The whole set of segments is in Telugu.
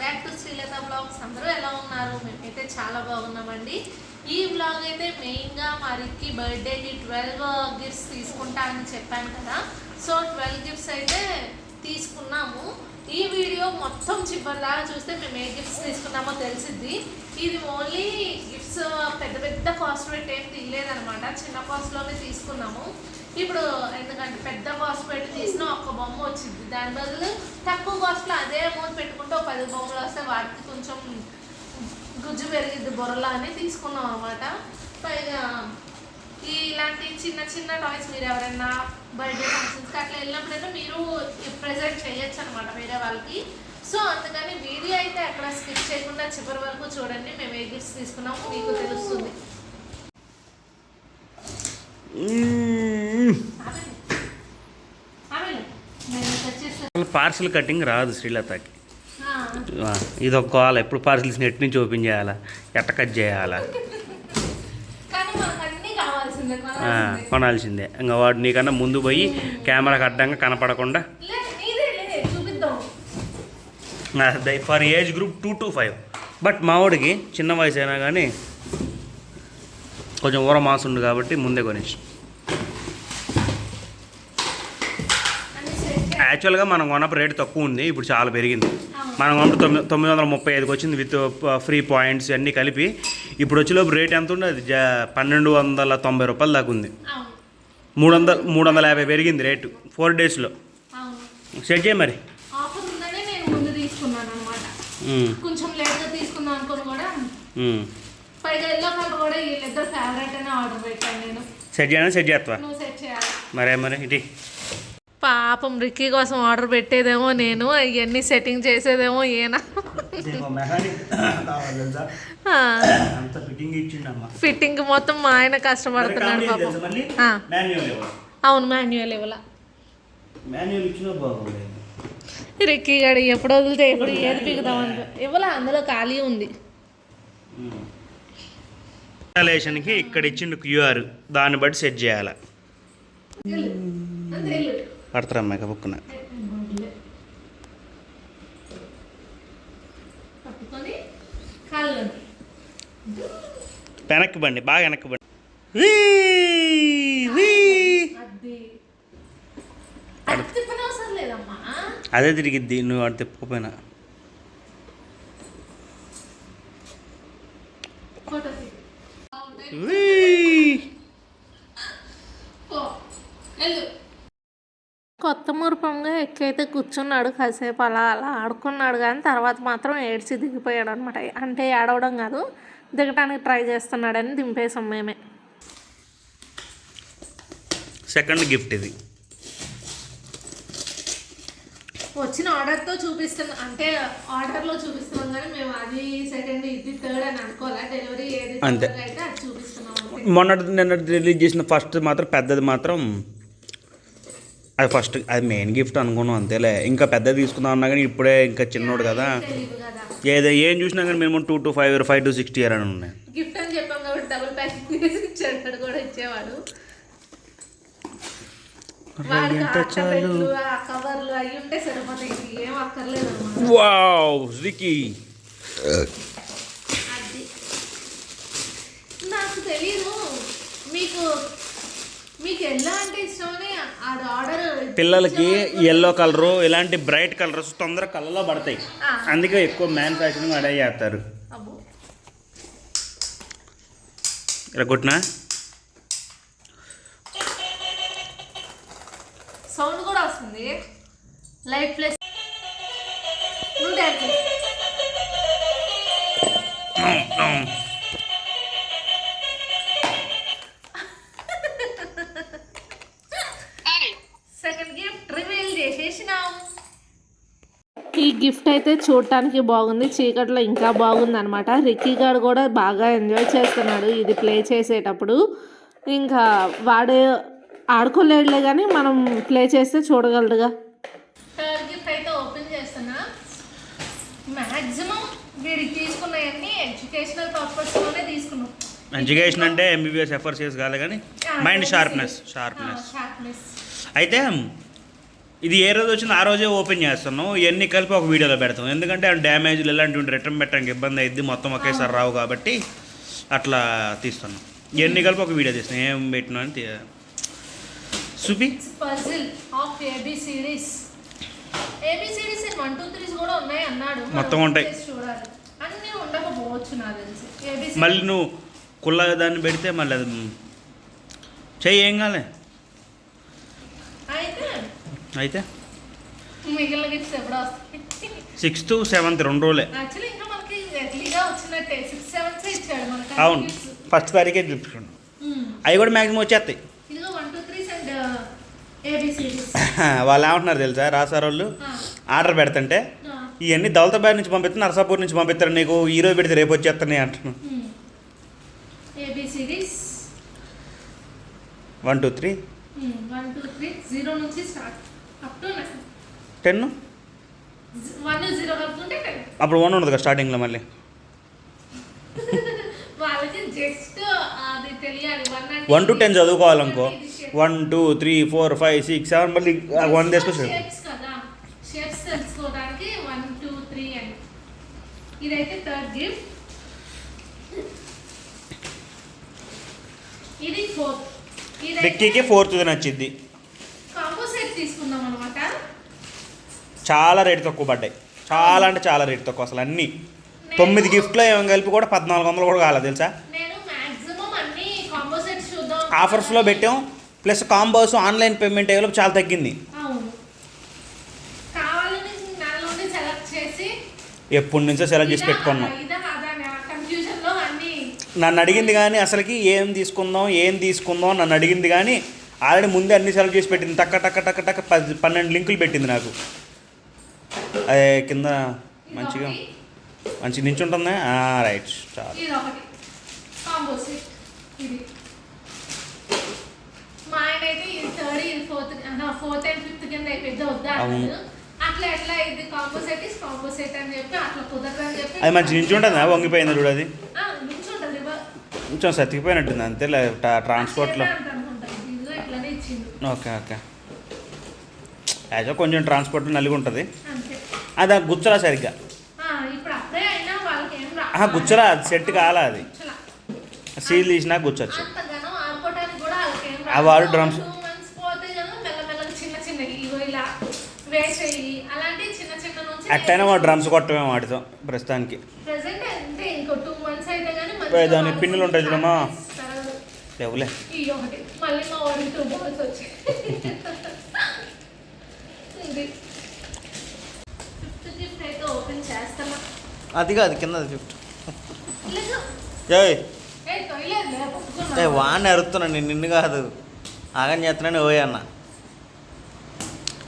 Back to Srilatha blogs. అందరూ ఎలా ఉన్నారు? మేమైతే చాలా బాగున్నామండి. ఈ బ్లాగ్ అయితే మెయిన్గా మా రిక్కి బర్త్డేకి 12 గిఫ్ట్స్ తీసుకుంటా అని చెప్పాను కదా. సో 12 గిఫ్ట్స్ అయితే తీసుకున్నాము. ఈ వీడియో మొత్తం చివరిదాకా చూస్తే మేము ఏ గిఫ్ట్స్ తీసుకున్నామో తెలిసిద్ది. ఇది ఓన్లీ గిఫ్ట్స్ పెద్ద పెద్ద కాస్ట్ పెట్టి ఏం తీయలేదనమాట, చిన్న కాస్ట్లోనే తీసుకున్నాము. ఇప్పుడు ఎందుకంటే పెద్ద కాస్ట్ పెట్టి తీసిన ఒక్క బొమ్మ వచ్చింది, దాని బదులు తక్కువ కాస్ట్లో అదే అమౌంట్ పెట్టుకుంటే 10 బొమ్మలు వస్తే వాటికి కొంచెం గుజ్జు పెరిగిద్ది బొర్రలా అని తీసుకున్నాం అనమాట. పైగా ఇలాంటి చిన్న చిన్న టాయ్స్ మీరు ఎవరైనా బర్త్డే ఫంక్షన్స్కి అట్లా వెళ్ళినప్పుడైనా మీరు ప్రెజెంట్ చేయొచ్చు అనమాట వేరే వాళ్ళకి. సో అందుకని వీడియో అయితే అక్కడ స్కిప్ చేయకుండా చివరి వరకు చూడండి. మేము ఏ గిఫ్ట్స్ తీసుకున్నామో మీకు తెలుస్తుంది. పార్సల్ కటింగ్ రాదు శ్రీలతకి. ఇది ఒక కాల్, ఎప్పుడు పార్సల్స్ నెట్ నుంచి ఓపెన్ చేయాలా, ఎట్ట కట్ చేయాలా, కొనాల్సిందే. ఇంకా వాడు నీకన్నా ముందు పోయి కెమెరాకి అడ్డంగా కనపడకుండా for age group 2 to 5. But మావాడికి చిన్న వయసు అయినా కానీ కొంచెం ఊర మాసం ఉంది కాబట్టి ముందే కొనేసి. యాక్చువల్గా మనం కొన్నప్పుడు రేటు తక్కువ ఉంది, ఇప్పుడు చాలా పెరిగింది. మనం కొన్నప్పుడు 935కి వచ్చింది విత్ ఫ్రీ పాయింట్స్ అన్నీ కలిపి. ఇప్పుడు వచ్చేలోపు రేట్ ఎంత ఉంది, అది 1290 రూపాయలు దాకా ఉంది. 350 పెరిగింది రేటు 4 daysలో. సెట్ చేయి మరి. కొంచెం లేట్గా తీసుకుందాం అనుకుని కూడా పైగా ఎల్లో కలర్ కూడా వీళ్ళిద్దరు ఫేవరెట్ అని ఆర్డర్ పెట్టాను నేను. సెట్ చేయనా? సెట్ చేస్తావా? నువ్వు సెట్ చేయాలి మరి ఇటీ. పాపం రిక్కీ కోసం ఆర్డర్ పెట్టేదేమో నేను, ఇవన్నీ సెట్టింగ్ చేసేదేమో ఈయన. ఫిట్టింగ్ మొత్తం మా ఆయన కష్టపడుతున్నాడు పాపం. అవును, మాన్యువల్ ఇవ్వాల. రిక్కీ గడి ఎప్పుడు వదిలితే ఎప్పుడు ఏది పీకుదామంటే ఇవ్వాల, అందులో ఖాళీ ఉంది. ఇన్స్టాలేషన్కి ఇక్కడ ఇచ్చిన QR దాన్ని బట్టి సెట్ చేయాలి. పడతారా అమ్మాయి బుక్కున? వెనక్కి బండి, బాగా వెనక్కి బండి. అదే తిరిగిద్ది నువ్వు అటు తిప్పకపోయినా. కొత్త మురుపంగా ఎక్కైతే కూర్చున్నాడు, కాసేపు అలా అలా ఆడుకున్నాడు. కానీ తర్వాత మాత్రం ఏడ్చి దిగిపోయాడు అనమాట. అంటే ఏడవడం కాదు, దిగటానికి ట్రై చేస్తున్నాడని దింపేసాం మేమే. సెకండ్ గిఫ్ట్ ఇది. వచ్చిన ఆర్డర్తో చూపిస్తున్నాం, అంటే ఆర్డర్లో చూపిస్తున్నాం కానీ మేము అది సెకండ్ ఇది థర్డ్ అని అనుకోవాలి. డెలివరీ ఏది అయితే అది చూపిస్తున్నాం. నిన్న రిలీజ్ చేసిన ఫస్ట్ మాత్రం పెద్దది మాత్రం అది ఫస్ట్, అది మెయిన్ గిఫ్ట్ అనుకున్నాం అంతేలే. ఇంకా పెద్దది తీసుకుందాం అన్నా కానీ ఇప్పుడే ఇంకా చిన్నోడు కదా, ఏం చూసినా కానీ minimum 2 to 5 or 5 to 6 years అని ఉన్నాయి. గిఫ్ట్ అని చెప్పాం కాబట్టి డబుల్ ప్యాకింగ్ చేసి ఇచ్చాడు కూడా ఇచ్చేవాడు. కవర్లు అవి ఉంటే సరిపోతాయి, ఏం అక్కర్లేదు. వావ్ రిక్కీ, అది నాకు తెలీదు. మీకు ఎల్లో అంటే ఇష్టమని ఆర్డర్. పిల్లలకి ఎల్లో కలరు ఇలాంటి బ్రైట్ కలర్స్ తొందరగా కళ్ళలో పడతాయి, అందుకే ఎక్కువ మ్యానుఫ్యాక్చరింగ్ అడే చేస్తారు. ఇలా కొట్టినా సౌండ్ కూడా వస్తుంది. Light plus second gift reveal చేసేసినాం. ఈ గిఫ్ట్ అయితే చూడటానికి బాగుంది, చీకట్లో ఇంకా బాగుంది అనమాట. రిక్కీ గారు కూడా బాగా ఎంజాయ్ చేస్తున్నాడు ఇది ప్లే చేసేటప్పుడు. ఇంకా వాడు ఆడుకోలేడులే కానీ మనం ప్లే చేస్తే చూడగలడుగా. థర్డ్ గిఫ్ట్ అయితే ఓపెన్ చేస్తున్నా. మ్యాక్సిమం వీడికి తీసుకున్నవన్నీ ఎడ్యుకేషనల్ పర్పస్లోనే తీసుకున్నాం. ఎడ్యుకేషన్ అంటే MBBS ఎఫర్ట్స్ కాదు కానీ మైండ్ షార్ప్నెస్. అయితే ఇది ఏ రోజు వచ్చిందో ఆ రోజే ఓపెన్ చేస్తున్నాం, ఇవన్నీ కలిపి ఒక వీడియోలో పెడతాం. ఎందుకంటే డ్యామేజ్లు ఇలాంటివి రిటర్న్ పెట్టడానికి ఇబ్బంది అయింది, మొత్తం ఒకేసారి రావు కాబట్టి అట్లా తీస్తున్నాం. ఇవన్నీ కలిపి ఒక వీడియో తీస్తున్నాం. ఏం పెట్టినా అని చూపి. Puzzle of ABCDs. ఏబిసిడీస్ 1 2 3 కూడా ఉన్నాయి అన్నాడు. మొత్తం ఉంటాయి. చూడాలి, అన్నీ ఉండకపోవచ్చు నాకు తెలిసి. ఏబిసి మళ్ళీ నువ్వు కుల్లగా దాన్ని పెడితే మళ్ళీ అది చెయ్యి, ఏం కాలే. అయితే మిగిలిన గిఫ్ట్స్ ఎప్పుడు వస్తాయి? 6th 7th 2 రోజులే. యాక్చువల్లీ ఇంకా మనకి ఎర్లీగా వచ్చినట్టే 6 7 ఇచ్చాడు మనకి. అవును, 1st తారీఖే చూపించుకున్నాం. అవి కూడా మ్యాక్సిమం వచ్చేస్తాయి. ఇదిగో 1 2 3 అండ్ ఏబిసిడీస్. వాళ్ళు ఏమంటున్నారు తెలుసా, రాసారు వాళ్ళు ఆర్డర్ పెడుతుంటే ఇవన్నీ దౌలతాబాద్ నుంచి పంపిస్తారు, నరసాపూర్ నుంచి పంపిస్తారు, నీకు ఈరోజు పెడితే రేపు వచ్చేస్తున్నాయి అంటున్నాను. ఏబిసిడీస్ 1 2 3 1 2 3 0 నుంచి స్టార్ట్ అప్ టు 10. 1 0 కలుపుకుంటే 10. అప్పుడు 1 ఉండదు కదా స్టార్టింగ్లో. మళ్ళీ వాళ్ళకి జస్ట్ అది తెలియాలి. 1 to 10 చదువుకోవాలనుకో, 1 2 3 4 5 6 7 మళ్ళీ 1 తీసుకొచ్చాడు. షేప్స్ కదా, షేప్స్ తెలుసుకోవడానికి 1 2 3 అని. ఇదైతే థర్డ్ గిఫ్ట్. ఇది ఫోర్త్. రిక్కీకి 4th నచ్చింది. కాంబో సెట్ తీసుకుందాం అనమాట. చాలా రేటు తక్కువ పడ్డాయి, చాలా అంటే చాలా రేటు తక్కువ. అసలు అన్నీ 9 గిఫ్ట్లో ఏమో కలిపి కూడా 1400 కూడా కాలేదు తెలుసా. నేను మాక్సిమం అన్ని కాంబో సెట్స్ చూద్దాం ఆఫర్స్లో పెట్టాం, ప్లస్ కాంబోస్ ఆన్లైన్ పేమెంట్ అయ్యేలోపు చాలా తగ్గింది. అవును, కావాలని నెల నుండి సెలెక్ట్ చేసి ఎప్పటి నుంచో సెలెక్ట్ చేసి పెట్టుకున్నాం. కన్ఫ్యూజన్లో అన్ని నన్ను అడిగింది కానీ అసలుకి ఏం తీసుకుందాం నన్ను అడిగింది కానీ ఆల్రెడీ ముందే అన్ని సెలెక్ట్ చేసి పెట్టింది. టక్క టక్క టక్క టక్క 12 లింకులు పెట్టింది నాకు. అదే కింద మంచిగా నించుంటుందా. రైట్, చాలా. ఇది ఒకటి కాంబో సెట్. ఇది మా ఆయన అయితే ఇది థర్డ్, ఇది ఫోర్త్ అండ్ ఫిఫ్త్ కింద అయిపోయింది వద్దా అన్నాడు. అట్లా ఎట్లా ఇది combo set is combo set అని చెప్పి అట్లా కుదరదని చెప్పి అది మంచి నించుంటుందా, వంగిపోయిందా చూడు. అది నించుంటది కొంచెం సతికిపోయినట్టుంది అంతే, ట్రాన్స్పోర్ట్లో. ఇదిగో ఇట్లానే ఇచ్చింది. ఓకే ఓకే, యాక్చువల్ కొంచెం ట్రాన్స్పోర్ట్లో నలిగి ఉంటుంది. అంతే, అది గుచ్చరా సరిగ్గా. ఇప్పుడు అప్పుడే అయినా వాళ్ళకి ఏం గుచ్చరా, అది సెట్ కాలా. అది గుచ్చలా. సీల్ తీసినా గుచ్చొచ్చు. అంతగానో ఆడుకోవడానికి కూడా వాళ్ళకి ఏం ఆ వాడు డ్రమ్స్ 2 months పోతే కదా మెల్లమెల్లగా చిన్న చిన్నవి ఇగో ఇలా వేసేయి, అలాంటి చిన్న చిన్న నుంచి అట్టైనా మా డ్రమ్స్ కొట్టమే వాడుతాం ప్రస్తుతానికి. ప్రెసెంట్ అంటే ఇంకో 2 months అయితే కానీ దాని పిన్నులు ఉంటాయి చూడమ్మా, లేవులే. ఈ ఒకటి మళ్ళీ మా వాడికి 2 balls వచ్చాయి. ఇది ఫిఫ్త్ గిఫ్ట్ అయితే ఓపెన్ చేస్తామా. అది కాదు కింద 5th. లేదు ఏ వాడిని అరుతున్నాను నేను, నిన్ను కాదు. ఆగని చేస్తున్నాను ఓయ్ అన్న.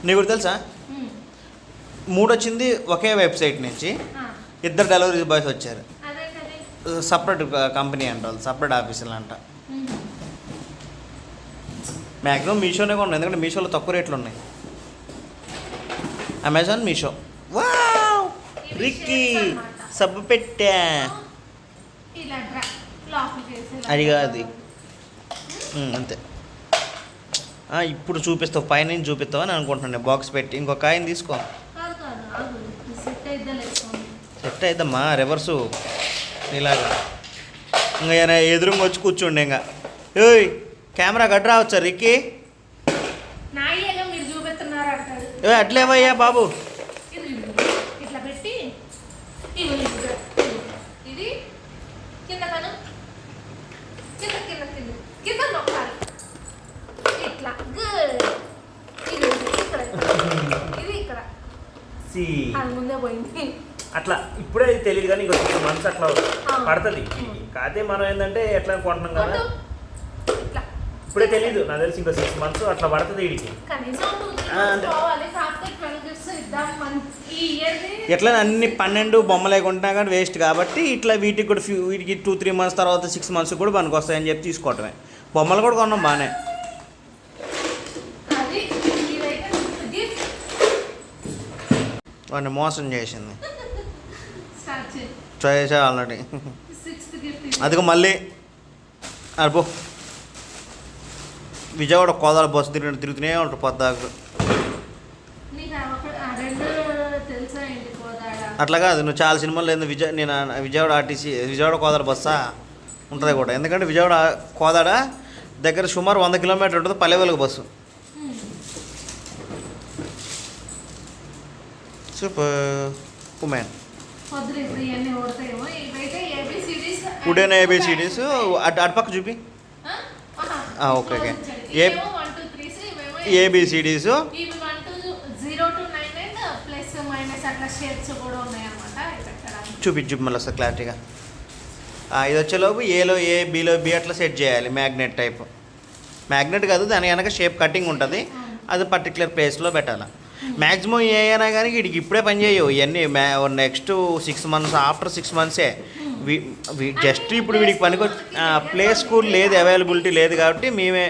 నీకు తెలుసా 3 వచ్చింది ఒకే వెబ్సైట్ నుంచి, 2 డెలివరీ బాయ్స్ వచ్చారు. సపరేట్ కంపెనీ అంట, వాళ్ళు సపరేట్ ఆఫీసులు అంట. మ్యాక్సిమం మీషోనే కొన్నాయి, ఎందుకంటే మీషోలో తక్కువ రేట్లు ఉన్నాయి. అమెజాన్, మీషో. వావ్, రిక్కీ సబ్బు పెట్టా. అది కాదు అంతే. ఇప్పుడు చూపిస్తావు, పైన చూపిస్తావు అని అనుకుంటున్నాను. బాక్స్ పెట్టి ఇంకొక కాయని తీసుకో. సెట్ అయిద్దమ్మా, రివర్సు ఇలాగా. ఇంకా ఎదురుగా వచ్చి కూర్చోండి. ఇంకా ఏయ్ కెమెరా గడ్డ రావచ్చా రిక్కీ? అట్లేవయ్యా బాబు. ఇట్లా పెట్టి ఇది కింద కను కింద కింద కింద కింద నొక్కాలి ఇట్లా. ఇది ఇక్కడ, ఇది ఇక్కడ. అది ముందే పోయింది. అట్లా ఇప్పుడే తెలియదు కానీ ఇంకో 6 months అట్లా పడుతుంది. కాదే మనం ఏంటంటే ఎట్లా కొంటున్నాం కదా, ఇప్పుడే తెలియదు. నాకు తెలిసి ఇంకో 6 months అట్లా పడుతుంది వీడికి. ఎట్లా అన్ని 12 బొమ్మలే కొంటున్నా కానీ వేస్ట్ కాబట్టి ఇట్లా వీటికి కూడా వీటికి 2-3 months తర్వాత 6 months కూడా మనకు వస్తాయని చెప్పి తీసుకోవటమే. బొమ్మలు కూడా కొన్నాం బాగానే. వాడిని మోసం చేసింది, చేసా ఆల్రెడీ. అదిగో మళ్ళీ అబ్బో విజయవాడ కోదాల బస్సు తిరుగుతూనే ఉంటారు పొద్దాకు. అట్లా కాదు, నువ్వు చాలా సినిమాలు లేదు నేను విజయవాడ ఆర్టీసీ విజయవాడ కోదాడ బస్సా ఉంటుంది కూడా. ఎందుకంటే విజయవాడ కోదాడ దగ్గర సుమారు 100 కిలోమీటర్ ఉంటుంది పల్లెవేలుగు బస్సు. సూపర్ ఉమెన్ పొద్దున ఇప్పుడు ఇవన్నీ ఓడతాయేమో. ఇవైతే ఏబిసిడీస్. ఉడెన్ ఏబిసిడీస్ అటుపక్క చూపి. Okay okay. ఏబిసిడీస్ ఇవి 1 to 0 to 9 ప్లస్ మైనస్ అట్లా షేప్స్ కూడా ఉన్నాయన్నమాట. చూపి మళ్ళీ వస్తుంది క్లారిటీగా. ఇది వచ్చేలోపు ఏలో ఏ బీలో బి అట్లా సెట్ చేయాలి. Magnet type. మ్యాగ్నెట్ కాదు, దాని వెనక షేప్ కటింగ్ ఉంటుంది, అది పర్టికులర్ ప్లేస్లో పెట్టాలి. మ్యాక్సిమం ఏ అయినా కానీ వీడికి ఇప్పుడే పని చేయవు ఇవన్నీ. Next 6 months, after 6 months just ఇప్పుడు వీడికి పనికి ప్లే స్కూల్ లేదు, అవైలబిలిటీ లేదు కాబట్టి మేమే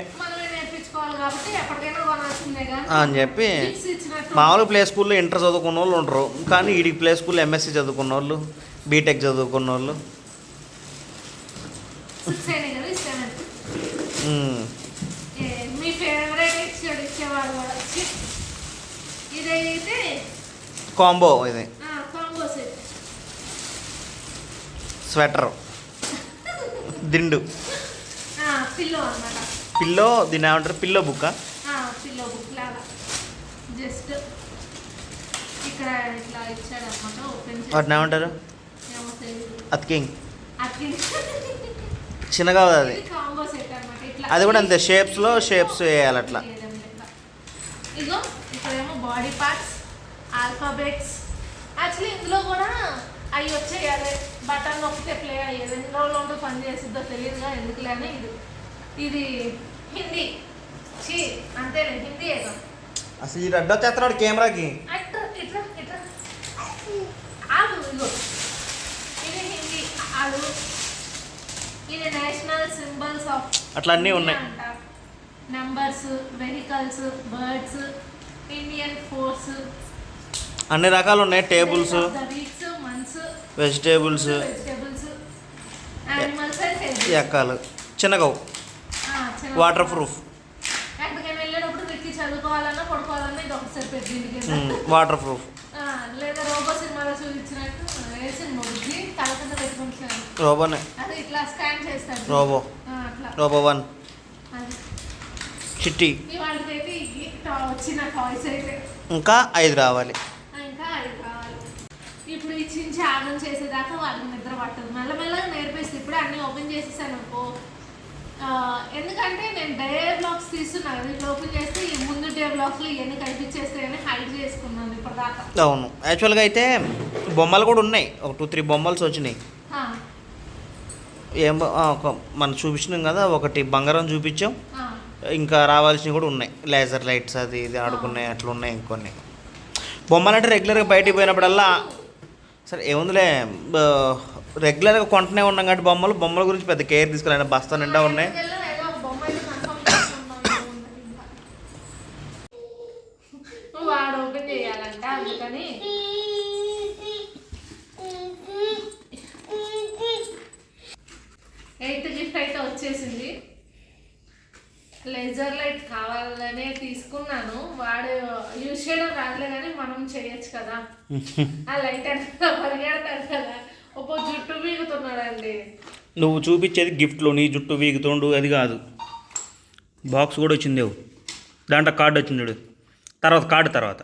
అని చెప్పి మామూలుగా ప్లే స్కూల్లో ఇంటర్ చదువుకున్న వాళ్ళు ఉండరు, కానీ వీడికి ప్లే స్కూల్లో ఎంఎస్సి చదువుకున్న వాళ్ళు, బీటెక్ చదువుకున్న వాళ్ళు. మీ ఫేవరెట్ ఇచ్చేవాళ్ళు ఇదైతే కాంబో. ఇది కాంబో సెట్. స్వెటర్, దిండు, పిల్లో అన్నమాట. పిల్లో, దీన్ని ఏమంటారు, పిల్లో బుక్క. పిల్లో బుక్ లాగా జస్ట్ ఇక్కడ ఇట్లా ఇచ్చాడు అనమాట. ఓపెన్ వాటిని ఏమంటారు, అతికింగ్. చిన్నగా అది కాంబో సెట్ అన్నమాట. ఇట్లా అది కూడా అంతే, షేప్స్లో షేప్స్ వేయాలి అట్లా. ఇగో ఇక్కడేమో బాడీ పార్ట్స్, ఆల్ఫాబెట్స్. యాక్చువల్లీ ఇందులో కూడా అవి వచ్చాయి, అదే బటన్ నొక్కితే ప్లే అయ్యేది. ఎన్ని రోజులు ఉంటూ పని చేస్తుందో తెలియదుగా, ఎందుకులేని. ఇది హిందీ. అంతేలే, హిందీ ఏదో. అసలు ఈ రెడ్ వచ్చేస్తున్నాడు కెమెరాకి. ఇట్లా ఇట్లా ఆడు. ఇగో ఇది హిందీ ఆడు. ఇది నేషనల్ సింబల్స్ ఆఫ్ అట్లా అన్నీ ఉన్నాయి. Numbers, vehicles, birds, Indian force, అన్ని రకాలు ఉన్నాయి. Tables, weeks, months, vegetables, animals and ఎక్కాలు. చిన్నగా వాటర్ ప్రూఫ్. ఎక్కడికైనా వెళ్ళేటప్పుడు వెక్కి చదువుకోవాలన్నా పడుకోవాలన్నా ఇది ఒకసారి పెట్టింది. Water proof. లేదా రోబో సినిమాలో చూపించినట్టు ఏ సినిమా బుద్ధి తల కింద పెట్టుకుంటున్నాను. రోబోనే, అది ఇట్లా స్కాన్ చేస్తాడు. రోబో, అట్లా రోబో 1. చిట్టి. ఇవాళకైతే వచ్చిన టాయ్స్ అయితే ఇంకా 5 రావాలి. ఇంకా 5 కావాలి. ఇప్పుడు ఈ చించి ఆగం చేసేదాకా వాళ్ళకి నిద్ర పట్టదు. మెల్లమెల్లగా నేర్పేస్తే ఇప్పుడే అన్నీ ఓపెన్ చేసేసాను అనుకో. ఎందుకంటే నేను డే బ్లాగ్స్ తీస్తున్నాను, ఇది ఓపెన్ చేస్తే ఈ ముందు డే బ్లాగ్స్లో ఇవన్నీ కనిపించేస్తాయని హైడ్ చేసుకున్నాను ఇప్పటిదాకా. అవును, యాక్చువల్గా అయితే బొమ్మలు కూడా ఉన్నాయి. ఒక 2-3 బొమ్మలు వచ్చినాయి. ఏం మనం చూపించినాం కదా, ఒకటి బంగారం చూపించాం, ఇంకా రావాల్సినవి కూడా ఉన్నాయి. లేజర్ లైట్స్ అది ఇది ఆడుకున్నాయి, అట్లా ఉన్నాయి ఇంకొన్ని బొమ్మలు. అంటే రెగ్యులర్గా బయటికి పోయినప్పుడల్లా సరే ఏముందిలే, రెగ్యులర్గా కొంటనే ఉన్నాం కాబట్టి బొమ్మల గురించి పెద్ద కేర్ తీసుకోవాలి. బస్తా నిండా ఉన్నాయి. వాడు ఓపెన్ చేయాలంట, అందుకని ఎయిత్ గిఫ్ట్ అయితే వచ్చేసింది. లేజర్ లైట్ కావాలనే తీసుకున్నాను. వాడు యూజ్ చేయడం రాదులే కానీ మనం చేయొచ్చు కదా. ఆ లైట్ అంటే పరిగెడతాడు కదా. ఒక్కో జుట్టు వీగుతున్నాడండి. నువ్వు చూపించేది గిఫ్ట్లో నీ జుట్టు వీగుతుండు అది కాదు. బాక్స్ కూడా వచ్చింది, దాంట్లో కార్డు వచ్చింది. తర్వాత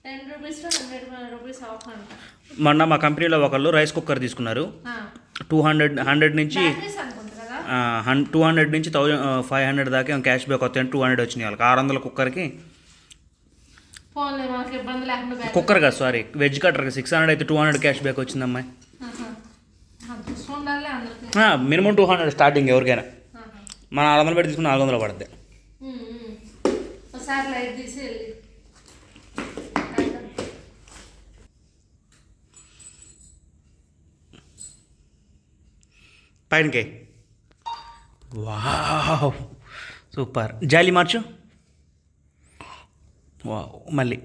10 రూపీస్ 100 రూపీస్ ఆఫ్ అంట. మొన్న మా కంపెనీలో ఒకళ్ళు రైస్ కుక్కర్ తీసుకున్నారు. 100 నుంచి 200 నుంచి 500 దాకా క్యాష్ బ్యాక్ వస్తాయని 200 వచ్చినాయి వాళ్ళకి. 600 కుక్కర్కి. కుక్కర్ కాదు, సారీ, వెజ్ కట్టర్కి 600 అయితే 200 క్యాష్ బ్యాక్ వచ్చింది అమ్మాయి. మినిమం 200 స్టార్టింగ్ ఎవరికైనా. మన 600 పెట్టి తీసుకుని 400 పడుద్ది. పైనకే. Wow super. జాలి మార్చు. వావ్. మళ్ళీ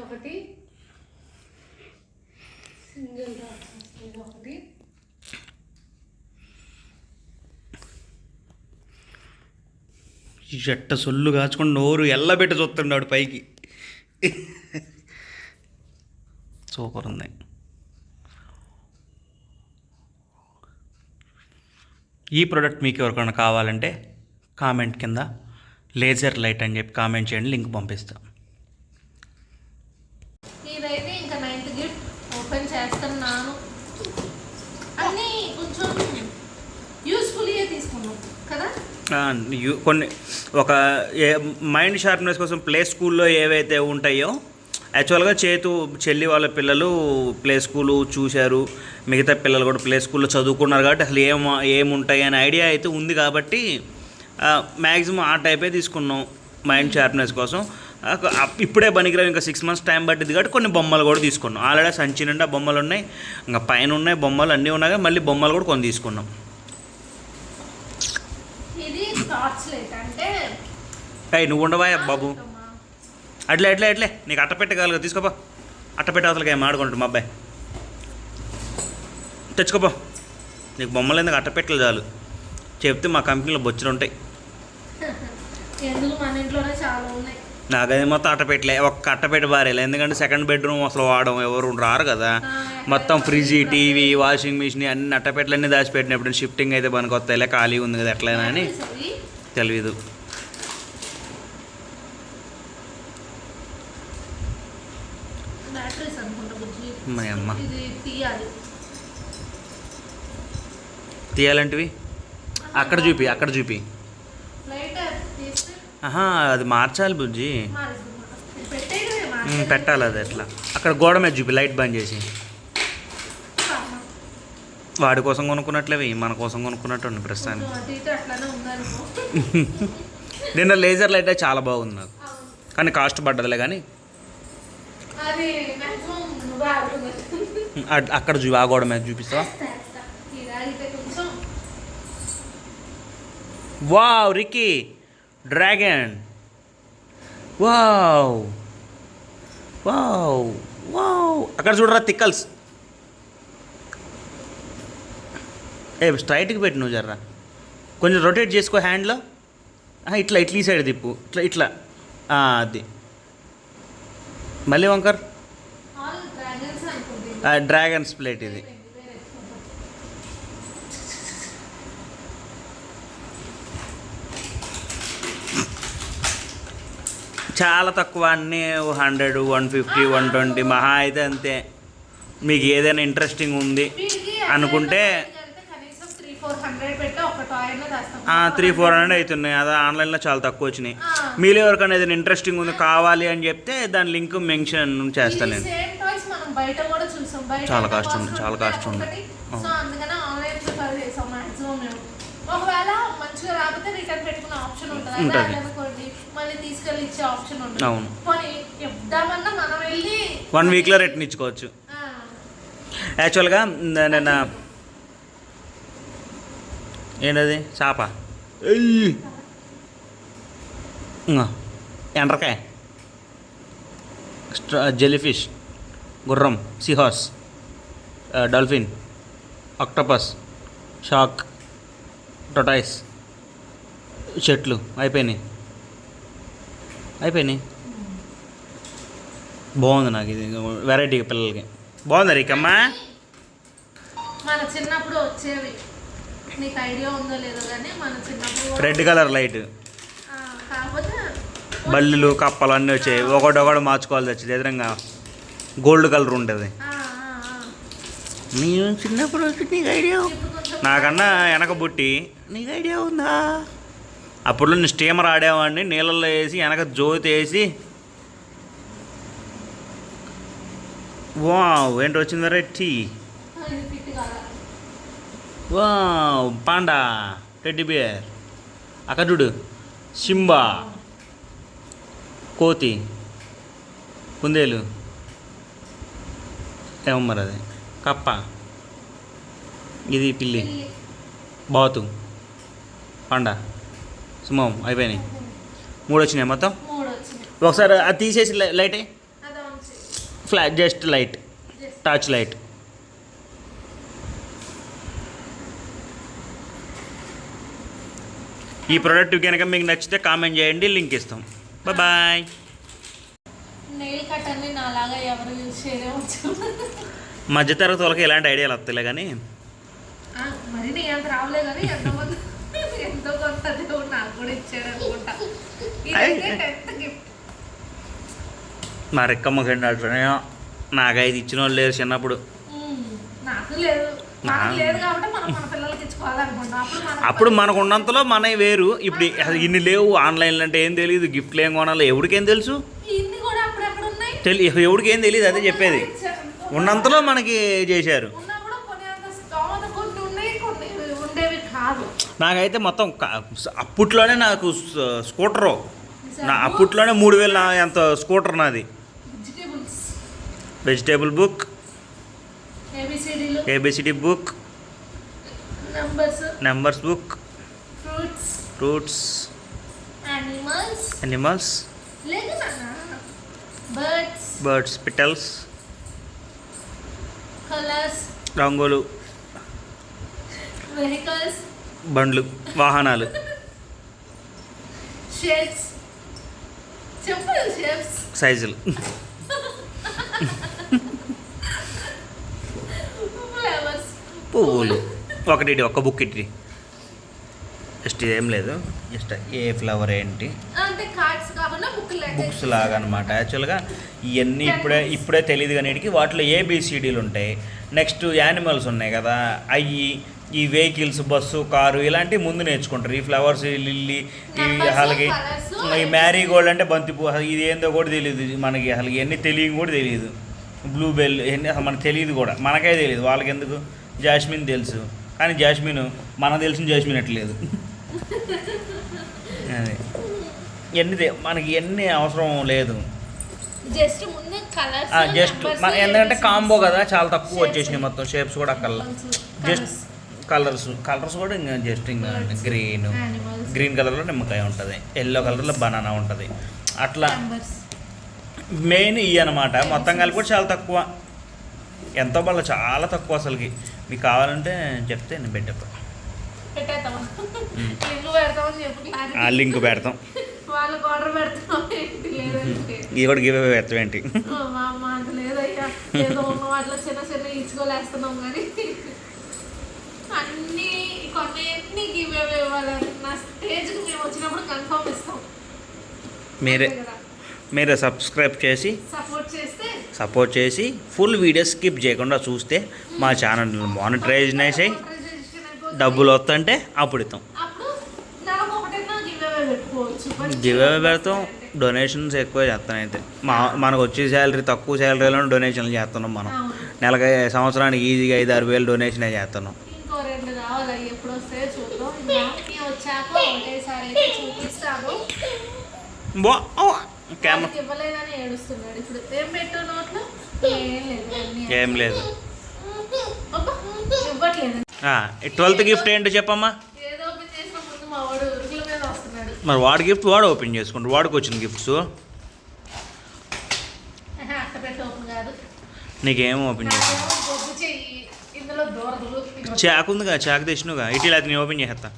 ఒకటి సింగిల్ ఒకటి. జట్ట సొల్లు కాచుకొని నోరు ఎల్లబెట్టి చూస్తున్నాడు పైకి. సూపర్ ఉంది. ఈ ప్రోడక్ట్ మీకు ఎవరికైనా కావాలంటే కామెంట్ కింద లేజర్ లైట్ అని చెప్పి కామెంట్ చేయండి, లింక్ పంపిస్తాం. ఇదైతే ఇంకా 9th గిఫ్ట్ ఓపెన్ చేస్తున్నాను. అన్నీ కొంచెం యూస్ఫుల్గా తీసుకున్నాం కదా. కొన్ని ఒక మైండ్ షార్ప్నెస్ కోసం ప్లే స్కూల్లో ఏవైతే ఉంటాయో, యాక్చువల్గా చెల్లి వాళ్ళ పిల్లలు ప్లే స్కూలు చూశారు, మిగతా పిల్లలు కూడా ప్లే స్కూల్లో చదువుకున్నారు కాబట్టి అసలు ఏముంటాయి అనే ఐడియా అయితే ఉంది కాబట్టి మ్యాక్సిమం ఆ టైపే తీసుకున్నాం మైండ్ షార్ప్నెస్ కోసం. ఇప్పుడే పనికిరావు, ఇంకా 6 months టైం పట్టింది కాబట్టి కొన్ని బొమ్మలు కూడా తీసుకున్నాం. ఆల్రెడీ సంచి నిండా బొమ్మలు ఉన్నాయి, ఇంకా పైన ఉన్నాయి బొమ్మలు అన్నీ ఉన్నాయి, మళ్ళీ బొమ్మలు కూడా కొన్ని తీసుకున్నాం. ఇది టార్చ్ లైట్ అంటే నువ్వు ఉండవా బాబు, అట్లే నీకు అట్టపెట్టగలగా తీసుకోపో. అట్టపెట్ట అవతలకి ఏం ఆడుకుంటాడు మా అబ్బాయి, తెచ్చుకోపో. నీకు బొమ్మలు ఎందుకు అట్టపెట్టలు చాలు, చెప్తే మా కంపెనీలో బొచ్చులు ఉంటాయి. ఎందుకు మన ఇంట్లోనే చాలా ఉన్నాయి. నాకది మొత్తం అట్టపెట్టలే, ఒక్క అట్టపెట్ట బారేలే, ఎందుకంటే సెకండ్ బెడ్రూమ్ అసలు వాడడం ఎవరు రారు కదా. మొత్తం ఫ్రిడ్జ్, టీవీ, వాషింగ్ మిషన్ అన్ని అట్టపెట్టలన్నీ దాచిపెట్టినప్పుడు షిఫ్టింగ్ అయితే పనికి వస్తాయిలే, ఖాళీ ఉంది కదా ఎట్లయినా అని తెలియదు. మా అమ్మ తీయాలంటివి అక్కడ చూపి. అది మార్చాలి బుజ్జి, పెట్టాలి. అది ఎట్లా అక్కడ గోడ మీద చూపి, లైట్ బంద్ చేసి. వాడి కోసం కొనుక్కున్నట్లేవి, మన కోసం కొనుక్కున్నట్టు ప్రస్తుతానికి. నిన్న లేజర్ లైట్ చాలా బాగుంది నాకు, కానీ కాస్ట్ పడ్డదిలే. కానీ అక్కడ చూపి, ఆ గోడ మీద చూపిస్తావా? Wow Ricky dragon, wow wow wow. అక్కడ చూడరా తిక్కల్స్. స్ట్రైట్కి పెట్టి నువ్వు జర్రా, కొంచెం రొటేట్ చేసుకో హ్యాండ్లో. ఇట్లా ఈ సైడ్ తిప్పు, ఇట్లా అది. మళ్ళీ వంకర్. డ్రాగన్స్ ప్లేట్ ఇది. చాలా తక్కువ, అన్నీ 100, 150, 120 మహా అయితే అంతే. మీకు ఏదైనా ఇంట్రెస్టింగ్ ఉంది అనుకుంటే 300-400 అవుతున్నాయి. అదే ఆన్లైన్లో చాలా తక్కువ వచ్చినాయి. మీలో ఎవరికైనా ఏదైనా ఇంట్రెస్టింగ్ ఉంది కావాలి అని చెప్తే దాని లింక్ మెన్షన్ చేస్తాను నేను. చాలా కాస్ట్ ఉంది. ఒకవేళ మంచిగా రాకపోతే రిటర్న్ పెట్టుకునే ఆప్షన్ ఉంటుంది, మళ్ళీ తీసుకెళ్ళి ఇచ్చే ఆప్షన్ ఉంటుంది. అవును, పోనీ ఇద్దామన్నా మనం వెళ్ళి 1 weekలో రిటర్న్ ఇచ్చుకోవచ్చు. యాక్చువల్గా నేను ఏంటది చేప, ఎండ్రకాయ, జెలీఫిష్, గుర్రం, seahorse, dolphin, octopus, shark, tortious, చెట్లు అయిపోయినాయి. బాగుంది నాకు ఇది వెరైటీ పిల్లలకి. బాగుంది రీకమ్మా. మన చిన్నప్పుడు వచ్చేవి, నీకు ఐడియా ఉందో లేదో కానీ మన చిన్నప్పుడు రెడ్ కలర్ లైట్, కాకపోతే బల్లులు కప్పలు అన్నీ వచ్చాయి. ఒకటి మార్చుకోవాల్సి వచ్చేది. ఎదురంగా గోల్డ్ కలర్ ఉంటుంది. నేను చిన్నప్పుడు వచ్చి నీకు ఐడియా, నాకన్నా వెనక బుట్టి, నీకు ఐడియా ఉందా? అప్పుడు నేను స్టీమర్ ఆడేవాడిని, నీళ్ళల్లో వేసి వెనక జ్యోతి వేసి. వావ్ ఏంటి వచ్చింది variety. Wow panda, teddy bear, అక్కడ చూడు సింబా, కోతి, కుందేలు, ఏమో మరి అది కప్ప, ఇది పిల్లి, బాతు, పాండా, సింహం. అయిపోయినాయి. 3 వచ్చినాయి మొత్తం. ఒకసారి అది తీసేసి light flat, just light, torch light. ఈ ప్రోడక్ట్ కనుక మీకు నచ్చితే కామెంట్ చేయండి, లింక్ ఇస్తాం. బాయ్. నెయిల్ కట్ అన్ని నాలాగా ఎవరు యూజ్ చేయవచ్చు. మధ్యతరగతి వాళ్ళకి ఇలాంటి ఐడియాలు వస్తాయిలే కానీ మరి నీ అంత రావలే కానీ ఎంతమంది ఎంతో కొంత దేవుడు నాకు కూడా ఇచ్చాడు అనుకుంటా. ఇదైతే 10th గిఫ్ట్. మా రెక్కమ్మ కంటే నాకైతే ఇచ్చిన వాళ్ళు లేరు చిన్నప్పుడు. నాకు లేదు, నాకు లేదు కాబట్టి మనం మన పిల్లలకి ఇచ్చుకోవాలనుకుంటాం. అప్పుడు మనకు ఉన్నంతలో మనవి వేరు. ఇప్పుడు అసలు ఇన్ని లేవు. ఆన్లైన్లో అంటే ఏం తెలియదు, గిఫ్ట్లు ఏం కొనాలో ఎవరికేం తెలుసు, ఇన్ని కూడా అప్పుడెక్కడ ఉన్నాయి ఎవరికి ఏం తెలియదు. అదే చెప్పేది, ఉన్నంతలో మనకి చేశారు. నాకైతే మొత్తం అప్పట్లోనే నాకు స్కూటరు అప్పట్లోనే 3000 ఎంత స్కూటర్ నాది. Vegetable book, A B C D book, numbers book, fruits, animals, birds, petals, రంగులు, వెహికల్స్, బండ్లు, వాహనాలు, షేప్స్, చెప్పు షేప్స్, సైజులు, ఫ్లవర్స్, పువ్వులు. ఒక్క బుక్ ఇట్టి జస్ట్ ఏం లేదు, జస్ట్ ఏ ఫ్లవర్ ఏంటి అంటే కార్డ్స్ కాకుండా బుక్స్ లాగా అనమాట. యాక్చువల్గా ఇవన్నీ ఇప్పుడే తెలియదు కానీ వీటికి వాటిలో ఏబిసిడీలు ఉంటాయి. నెక్స్ట్ యానిమల్స్ ఉన్నాయి కదా, అవి ఈ వెహికల్స్, బస్సు, కారు ఇలాంటివి ముందు నేర్చుకుంటారు. ఈ ఫ్లవర్స్, లిల్లీ, అలాగే ఈ మ్యారీగోల్డ్ అంటే బంతిపూ, ఇది ఏందో కూడా తెలియదు మనకి. అసలు ఇవన్నీ తెలియని కూడా తెలియదు. బ్లూబెల్ ఇవన్నీ అసలు మనకు తెలియదు కూడా, మనకే తెలియదు. వాళ్ళకి ఎందుకు జాస్మిన్ తెలుసు, కానీ జాస్మిన్ మనకు తెలిసిన జాస్మిన్ అట్లేదు. అదే ఎన్ని మనకి ఎన్ని అవసరం లేదు. జస్ట్ ముందు కలర్స్, జస్ట్ ఎందుకంటే కాంబో కదా, చాలా తక్కువ వచ్చేసినాయి మొత్తం. షేప్స్ కూడా అక్కర్లా, జస్ట్ కలర్స్ కూడా ఇంకా జస్ట్ ఇంకా గ్రీన్ కలర్లో నిమ్మకాయ ఉంటుంది, ఎల్లో కలర్లో బనానా ఉంటుంది. అట్లా మెయిన్ ఇవి అనమాట. మొత్తం కలిపి కూడా చాలా తక్కువ, ఎంతో బల్ల చాలా తక్కువ అసలుకి. మీకు కావాలంటే చెప్తే నేను పెట్టేస్తాను, ఆ లింక్ పెడతాం. ఇది కూడా గివ్ అవే పెడతాం ఏంటి. లేదయ్యా, ఏదో ఉన్న వాటిలో చిన్న చిన్న ఇచ్చుకోలేస్తున్నాం కానీ అన్నీ కొన్ని గివ్ అవే ఇవ్వాలని నా స్టేజ్కి మేము వచ్చినప్పుడు కన్ఫర్మ్ ఇస్తాం. మీరే సబ్స్క్రైబ్ చేసి సపోర్ట్ చేసి ఫుల్ వీడియో స్కిప్ చేయకుండా చూస్తే మా ఛానల్ మానిటరైజేషన్ అయితే డబ్బులు వస్తుంటే అప్పుడు ఇస్తాం. గివ్ అవే పెడతాం. డొనేషన్స్ ఎక్కువ చేస్తాం. అయితే మనకు వచ్చే శాలరీ తక్కువ శాలరీలో డొనేషన్లు చేస్తున్నాం. మనం నెలకి సంవత్సరానికి ఈజీగా 5-6 వేలు డొనేషనే చేస్తున్నాం. ఏం లేదు. 12th గిఫ్ట్ ఏంటో చెప్పమ్మా. మరి వాడి గిఫ్ట్ వాడు ఓపెన్ చేసుకుంటాడు. వాడికి వచ్చిన గిఫ్ట్స్ నీకేం ఓపెన్ చేస్తా. చాకు ఉందిగా, చాకు తెచ్చినగా ఇటీలా నేను ఓపెన్ చేస్తా.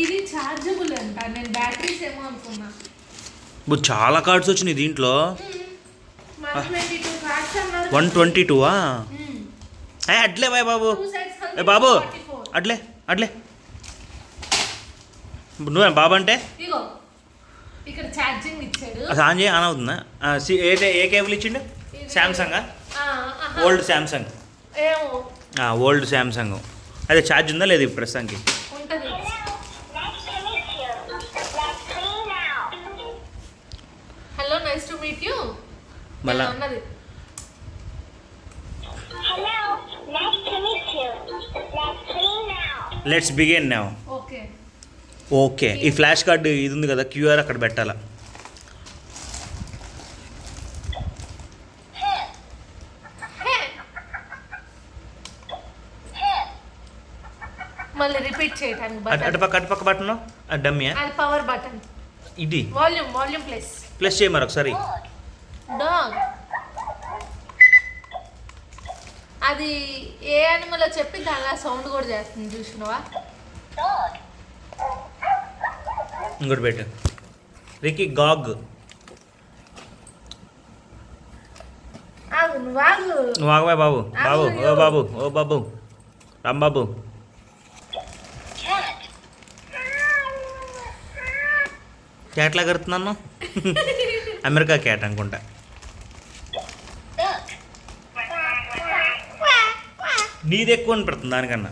ఇది చార్జబుల్ అంట, నేను బ్యాటరీస్ ఏమో అనుకున్నా. చాలా కార్డ్స్ వచ్చినాయి దీంట్లో. 122 అట్లే బాయ్ బాబు. బాబు అట్లే నువ్వే బాబు అంటే ఇక్కడ ఛార్జింగ్ ఇచ్చాడు. ఆన్ చేయి, ఆన్ అవుతుందా? ఏ కేబుల్ ఇచ్చిండు? Samsung, old Samsung, old Samsung. అదే ఛార్జ్ ఉందా లేదు ఇప్పుడు ప్రస్తుతానికి? Hello, nice to meet you. మళ్ళా లెట్స్ బిగిన్ నౌ. ఓకే, ఈ ఫ్లాష్ కార్డ్ ఇది ఉంది కదా, క్యూఆర్ అక్కడ పెట్టాలా. మళ్ళీ రిపీట్ చేయడానికి అటుపక్క బటన్ డమ్మియా, అది పవర్ బటన్. ఇది వాల్యూమ్ ప్లస్ చేయి మరి ఒకసారి. డాగ్ అది ఏ యానిమల్ చెప్పి దాని సౌండ్ కూడా చేస్తుంది, చూసినవా? ఇంకోటి పెట్టు రికీ గాగ్. నువ్వు ఆగవా బాబు బాబు ఓ బాబు ఓ బాబు రాంబాబు. క్యాట్లా కడుతున్నాను. అమెరికా క్యాట్ అనుకుంటా. నీది ఎక్కువ అనిపెడుతుంది దానికన్నా.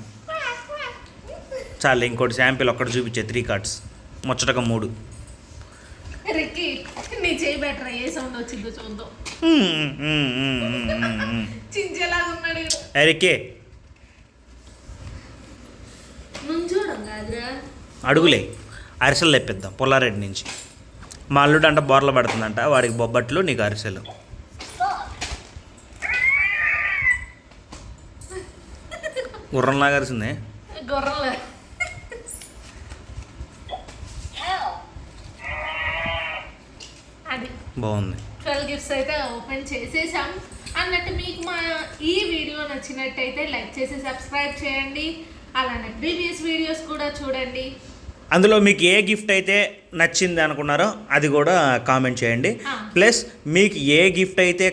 చాలు ఇంకోటి శాంపిల్ ఒక్కటి చూపించే 3 కార్డ్స్ ముచ్చటగా 3. రిక్కీ నీ చేయి బెటర్ ఏ సౌండ్ వచ్చిందో చూద్దాం. చించేలాగా ఉన్నాడు రికే నుంచోడం కాదురా. అడుగులే అరిసెలు తెప్పిద్దాం పుల్లారెడ్డి నుంచి. మా అల్లుడు అంట బోర్ల పడుతుందంట, వాడికి బొబ్బట్లు నీకు అరిసెలు. గుర్రంలాగా అరిసిందే. గొర్రెలు అది బాగుంది. 12 గిఫ్ట్స్ అయితే ఓపెన్ చేసేసాం అన్నట్టు. మీకు మా ఈ వీడియో నచ్చినట్టయితే లైక్ చేసి సబ్స్క్రైబ్ చేయండి. అలానే ప్రీవియస్ వీడియోస్ కూడా చూడండి. అందులో మీకు ఏ గిఫ్ట్ అయితే నచ్చింది అనుకున్నారో అది కూడా కామెంట్ చేయండి. ప్లస్ మీకు ఏ గిఫ్ట్ అయితే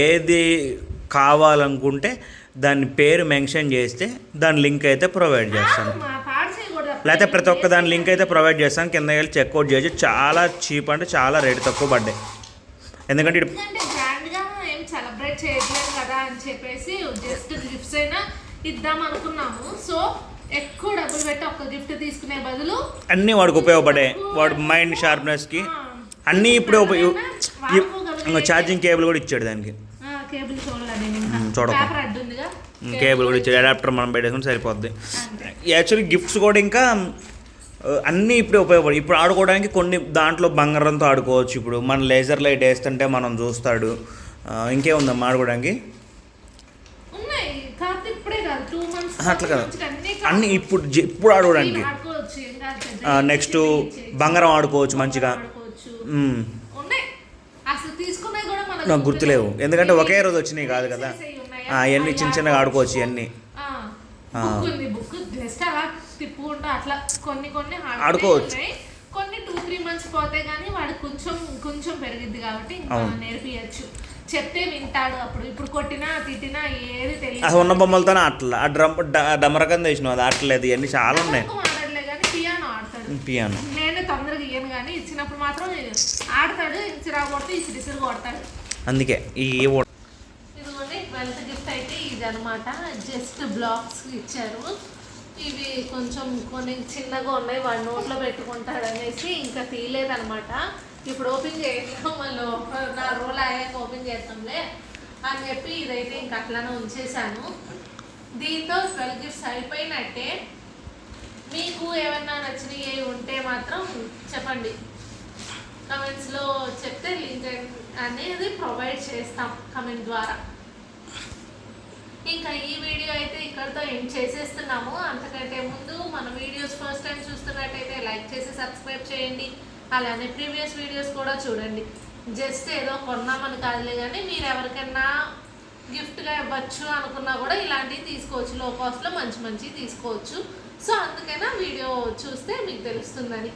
ఏది కావాలనుకుంటే దాని పేరు మెన్షన్ చేస్తే దాని లింక్ అయితే ప్రొవైడ్ చేస్తాను. లేకపోతే ప్రతి ఒక్క దాని లింక్ అయితే ప్రొవైడ్ చేస్తాను. కింద వెళ్ళి చెక్అవుట్ చేయొచ్చు. చాలా చీప్ అంటే చాలా రేట్ తక్కువ పడ్డాయి. ఎందుకంటే గ్రాండ్గా ఏం సెలబ్రేట్ చేయట్లేదు కదా అని చెప్పేసి జస్ట్ గిఫ్ట్స్ అయినా ఇద్దాం అనుకున్నాము. సో ఎక్కువ డబ్బులు పెట్టి ఒక్క గిఫ్ట్ తీసుకునే బదులు అన్నీ వాడికి ఉపయోగపడే, వాడు మైండ్ షార్ప్నెస్కి అన్నీ ఇప్పుడే ఛార్జింగ్ కేబుల్ కూడా ఇచ్చాడు దానికి. కేబుల్ కేబుల్ కూడా ఇచ్చాడు. అడాప్టర్ మనం పెట్టేసుకుంటే సరిపోద్ది. యాక్చువల్లీ గిఫ్ట్స్ కూడా ఇంకా అన్నీ ఇప్పుడే ఉపయోగపడి ఇప్పుడు ఆడుకోవడానికి కొన్ని దాంట్లో బంగారంతో ఆడుకోవచ్చు. ఇప్పుడు మన లేజర్ లైట్ వేస్తుంటే మనం చూస్తాడు. ఇంకేముందమ్మా ఆడుకోవడానికి అట్లా కదా అన్నీ ఇప్పుడు ఆడుకోవడానికి. నెక్స్ట్ బంగారం ఆడుకోవచ్చు మంచిగా. నాకు గుర్తులేవు ఎందుకంటే ఒకే రోజు వచ్చినాయి కాదు కదా. అవన్నీ చిన్న చిన్నగా ఆడుకోవచ్చు. ఇవన్నీ ఆడుకోవచ్చు. కొన్ని 2-3 months పోతే గానీ వాడు కొంచెం పెరిగిద్ది కాబట్టి నేర్పియచ్చు. చెప్తే వింటాడు. అప్పుడు ఇప్పుడు కొట్టినా తిట్టినా ఏది తెలియదు. ఉన్న బొమ్మలతోనే ఆటలు. ఆ డమరకం తెచ్చినావు అది ఆటలేదు. ఇవన్నీ చాలా ఉన్నాయి. ఆడట్లే కానీ పియానో ఆడతాడు. పియానో నేను తొందరగా ఇయ్యను కానీ ఇచ్చినప్పుడు మాత్రం ఆడతాడు. ఇచ్చిరా కొడితే ఇసిరిసిరి కొడతాడు. అందుకే ఇదిగోండి 12th గిఫ్ట్ అయితే ఇది అనమాట. జస్ట్ బ్లాక్స్ ఇచ్చారు. ఇవి కొంచెం కొన్ని చిన్నగా ఉన్నాయి. వాడు నోట్లో పెట్టుకుంటాడు అనేసి ఇంకా తీయలేదనమాట. ఇప్పుడు ఓపెన్ చేయట్లేదు. మళ్ళీ 4 రోజులు అయ్యాక ఓపెన్ చేస్తాంలే అని చెప్పి ఇదైతే ఇంక అట్లానే ఉంచేసాను. దీంతో 12 గిఫ్ట్స్ అయిపోయినట్టే. మీకు ఏమన్నా నచ్చినవి ఉంటే మాత్రం చెప్పండి. కమెంట్స్లో చెప్తే లింక్ అనేది ప్రొవైడ్ చేస్తాం కమెంట్ ద్వారా. ఇంకా ఈ వీడియో అయితే ఇక్కడితో ఎండ్ చేసేస్తున్నాము. అంతకంటే ముందు మన వీడియోస్ ఫస్ట్ టైం చూస్తున్నట్టయితే లైక్ చేసి సబ్స్క్రైబ్ చేయండి. అలానే ప్రీవియస్ వీడియోస్ కూడా చూడండి. జస్ట్ ఏదో కొన్నామని కాదులే కానీ మీరు ఎవరికైనా గిఫ్ట్గా ఇవ్వచ్చు అనుకున్నా కూడా ఇలాంటివి తీసుకోవచ్చు. లో కాస్ట్లో మంచి తీసుకోవచ్చు. సో అందుకైనా వీడియో చూస్తే మీకు తెలుస్తుందని.